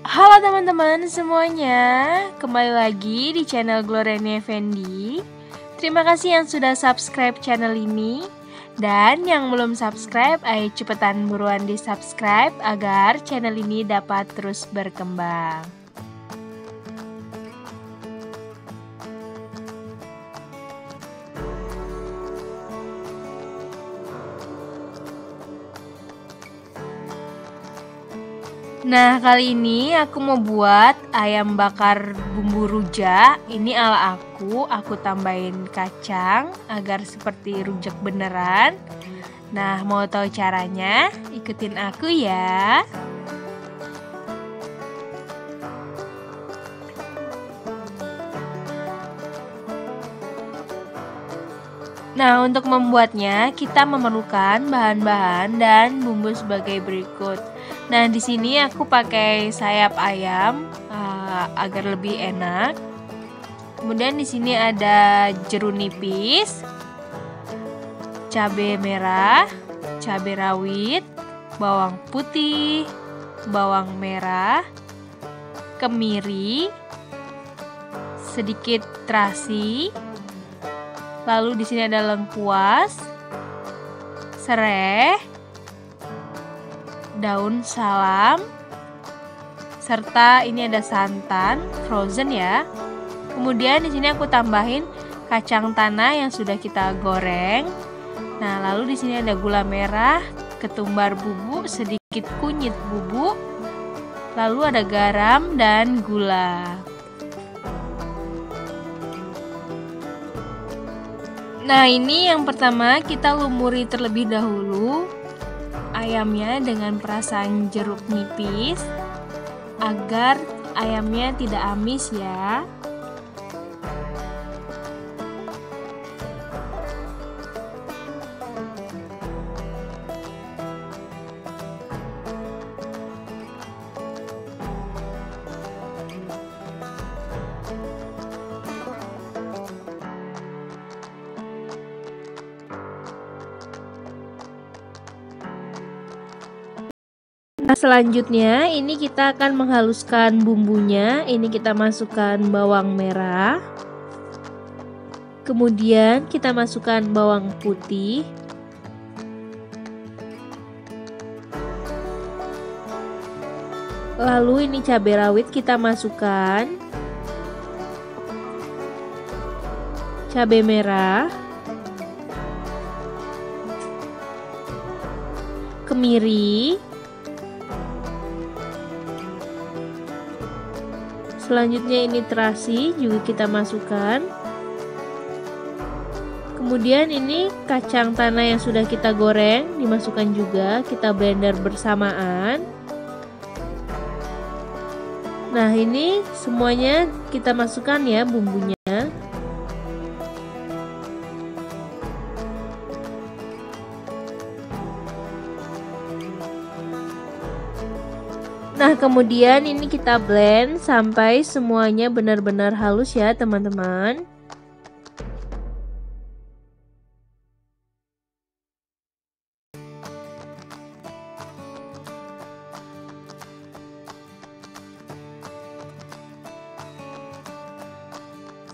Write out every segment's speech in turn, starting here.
Halo teman-teman semuanya, kembali lagi di channel Gloriani Effendi. Terima kasih yang sudah subscribe channel ini. Dan yang belum subscribe, ayo cepetan buruan di subscribe agar channel ini dapat terus berkembang. Nah, kali ini aku mau buat ayam bakar bumbu rujak. Ini ala aku tambahin kacang agar seperti rujak beneran. Nah, mau tahu caranya? Ikutin aku ya. Nah, untuk membuatnya kita memerlukan bahan-bahan dan bumbu sebagai berikut. Nah, di sini aku pakai sayap ayam agar lebih enak. Kemudian di sini ada jeruk nipis, cabai merah, cabai rawit, bawang putih, bawang merah, kemiri, sedikit terasi. Lalu di sini ada lengkuas, serai, daun salam, serta ini ada santan frozen ya. Kemudian di sini aku tambahin kacang tanah yang sudah kita goreng. Nah, lalu di sini ada gula merah, ketumbar bubuk, sedikit kunyit bubuk, lalu ada garam dan gula. Nah, ini yang pertama kita lumuri terlebih dahulu ayamnya dengan perasan jeruk nipis agar ayamnya tidak amis ya. Nah, selanjutnya ini kita akan menghaluskan bumbunya. Ini kita masukkan bawang merah. Kemudian kita masukkan bawang putih. Lalu ini cabai rawit kita masukkan. Cabai merah. Kemiri. Selanjutnya ini terasi juga kita masukkan. Kemudian ini kacang tanah yang sudah kita goreng dimasukkan juga, kita blender bersamaan. Nah, ini semuanya kita masukkan ya bumbunya. Nah, kemudian ini kita blend sampai semuanya benar-benar halus ya teman-teman.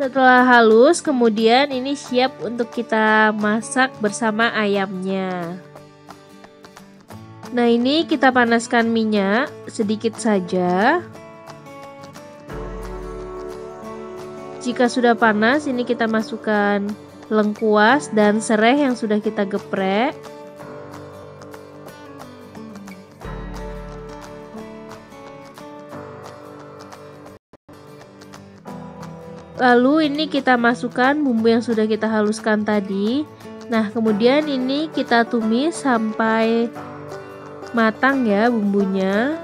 Setelah halus, kemudian ini siap untuk kita masak bersama ayamnya. Nah, ini kita panaskan minyak sedikit saja. Jika sudah panas, ini kita masukkan lengkuas dan serai yang sudah kita geprek. Lalu ini kita masukkan bumbu yang sudah kita haluskan tadi. Nah, kemudian ini kita tumis sampai matang ya bumbunya.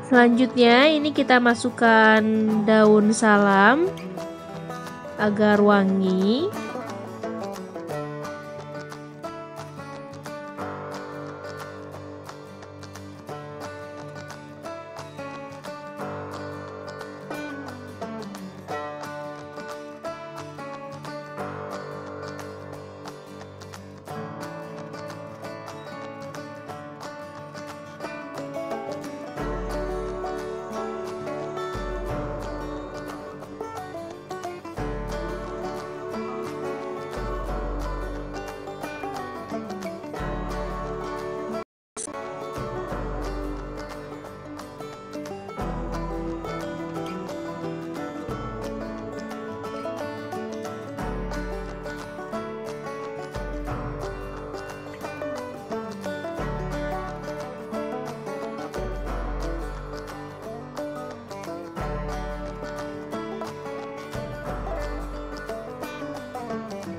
Selanjutnya ini kita masukkan daun salam agar wangi.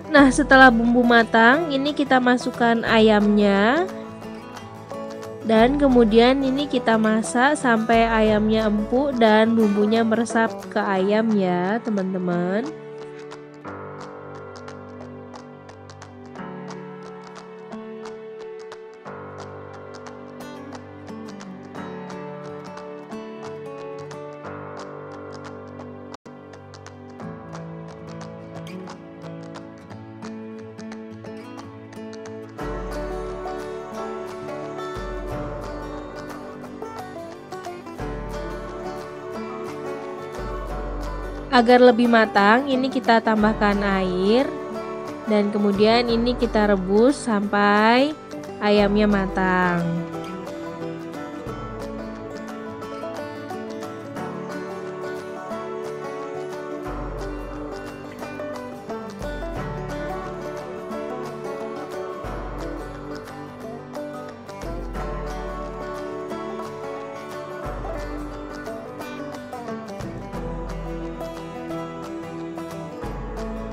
Nah, setelah bumbu matang, ini kita masukkan ayamnya. Dan kemudian ini kita masak sampai ayamnya empuk dan bumbunya meresap ke ayam ya, teman-teman. Agar lebih matang, ini kita tambahkan air dan kemudian ini kita rebus sampai ayamnya matang.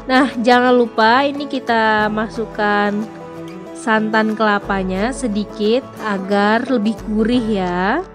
Nah, jangan lupa ini kita masukkan santan kelapanya sedikit agar lebih gurih ya.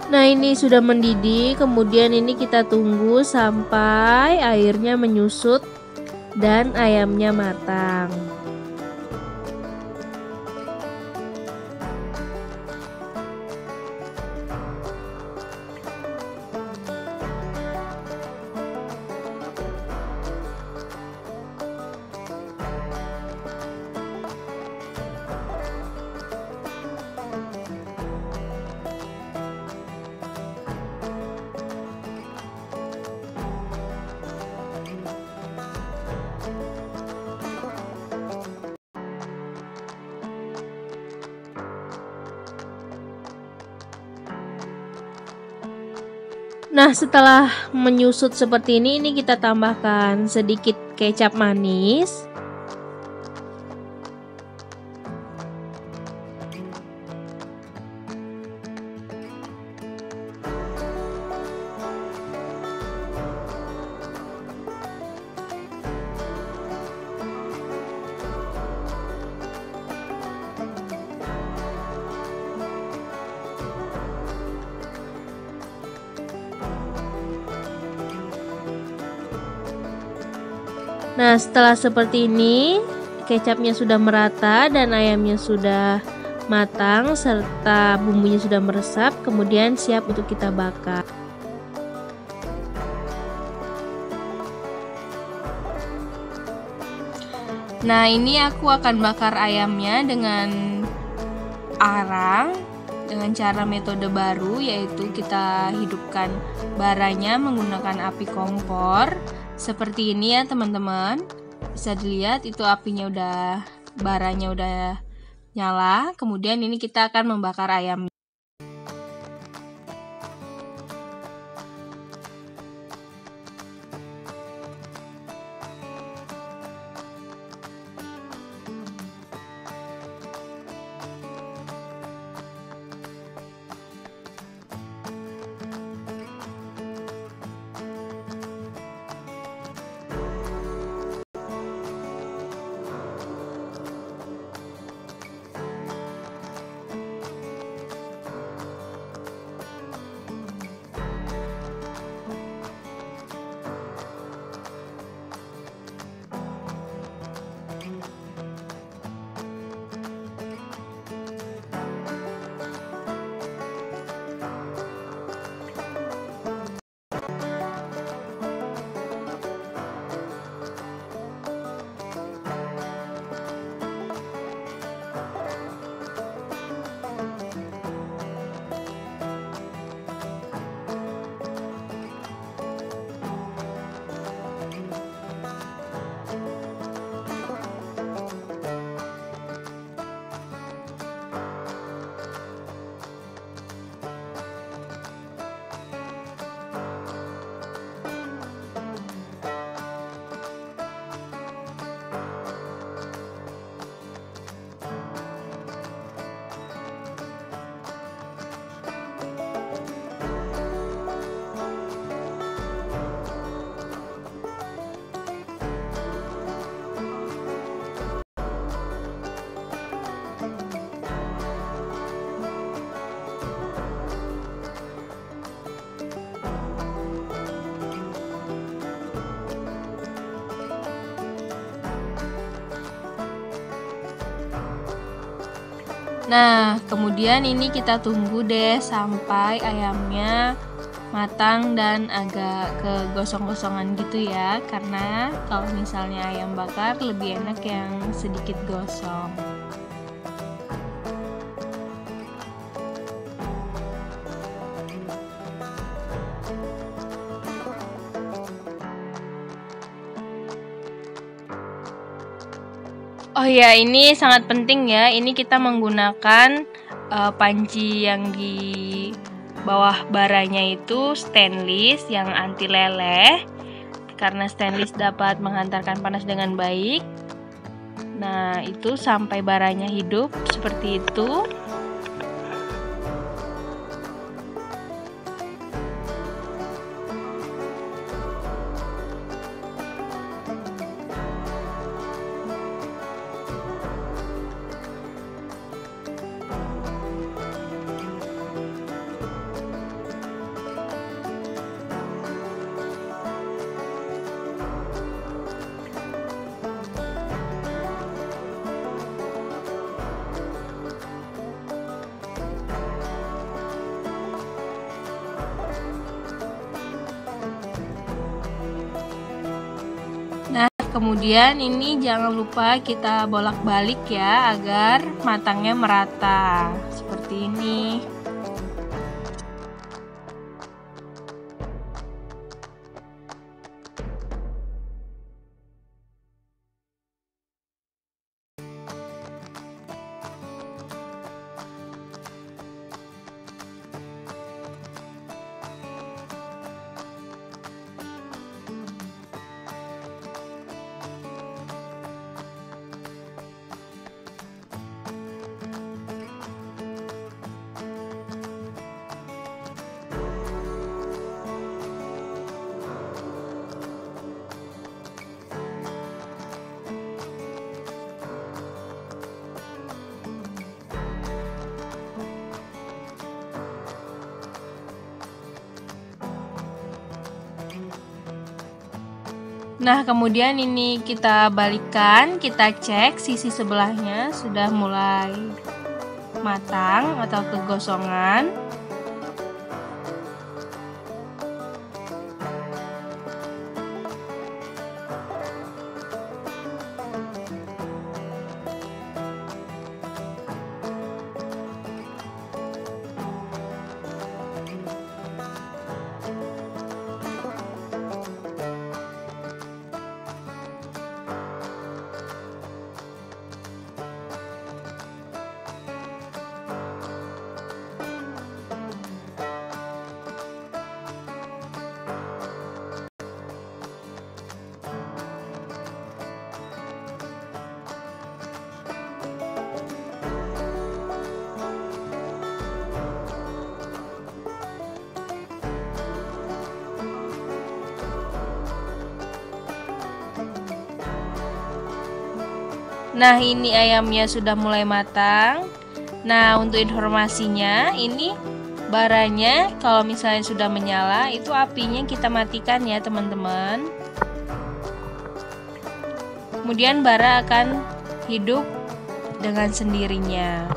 Nah, ini sudah mendidih, kemudian ini kita tunggu sampai airnya menyusut dan ayamnya matang. Nah, setelah menyusut seperti ini kita tambahkan sedikit kecap manis. Nah, setelah seperti ini, kecapnya sudah merata dan ayamnya sudah matang serta bumbunya sudah meresap, kemudian siap untuk kita bakar. Nah, ini aku akan bakar ayamnya dengan arang dengan cara metode baru, yaitu kita hidupkan baranya menggunakan api kompor. Seperti ini ya teman-teman. Bisa dilihat itu apinya baranya udah nyala. Kemudian ini kita akan membakar ayam. Nah, kemudian ini kita tunggu deh sampai ayamnya matang dan agak kegosong-gosongan gitu ya. Karena kalau misalnya ayam bakar lebih enak yang sedikit gosong. Oh ya, ini sangat penting ya. Ini kita menggunakan panci yang di bawah baranya itu stainless yang anti leleh. Karena stainless dapat menghantarkan panas dengan baik. Nah, itu sampai baranya hidup seperti itu. Nah, kemudian ini jangan lupa kita bolak-balik ya agar matangnya merata. Seperti ini. Nah, kemudian ini kita balikkan, kita cek sisi sebelahnya sudah mulai matang atau kegosongan. Nah, ini ayamnya sudah mulai matang. Nah, untuk informasinya, ini baranya kalau misalnya sudah menyala, itu apinya kita matikan ya teman-teman. Kemudian bara akan hidup dengan sendirinya.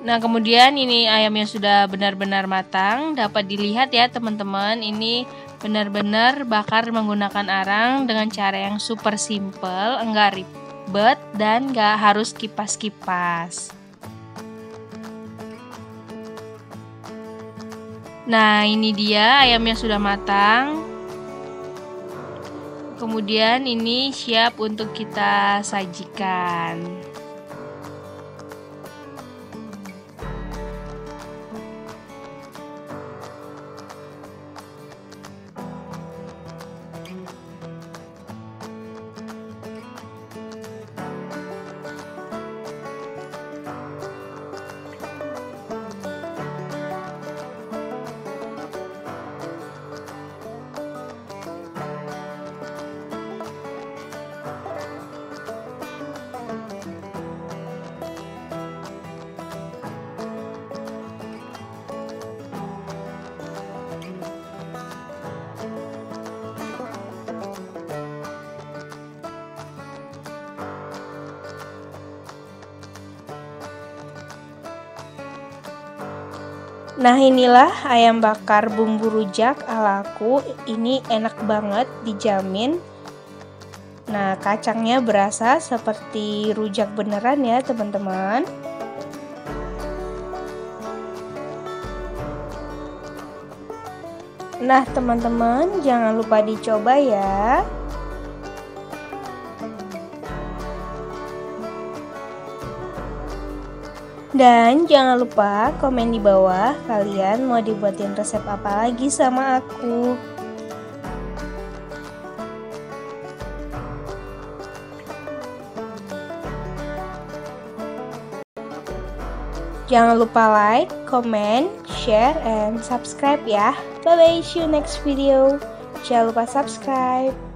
Nah, kemudian ini ayamnya sudah benar-benar matang. Dapat dilihat ya teman-teman, ini benar-benar bakar menggunakan arang dengan cara yang super simple, enggak ribet dan enggak harus kipas-kipas. Nah, ini dia ayamnya sudah matang. Kemudian ini siap untuk kita sajikan. Nah, inilah ayam bakar bumbu rujak alaku. Ini enak banget, dijamin. Nah, kacangnya berasa seperti rujak beneran ya teman-teman. Nah, teman-teman, jangan lupa dicoba ya. Dan jangan lupa komen di bawah kalian mau dibuatin resep apa lagi sama aku. Jangan lupa like, comment, share, and subscribe ya. Bye bye, see you next video. Jangan lupa subscribe.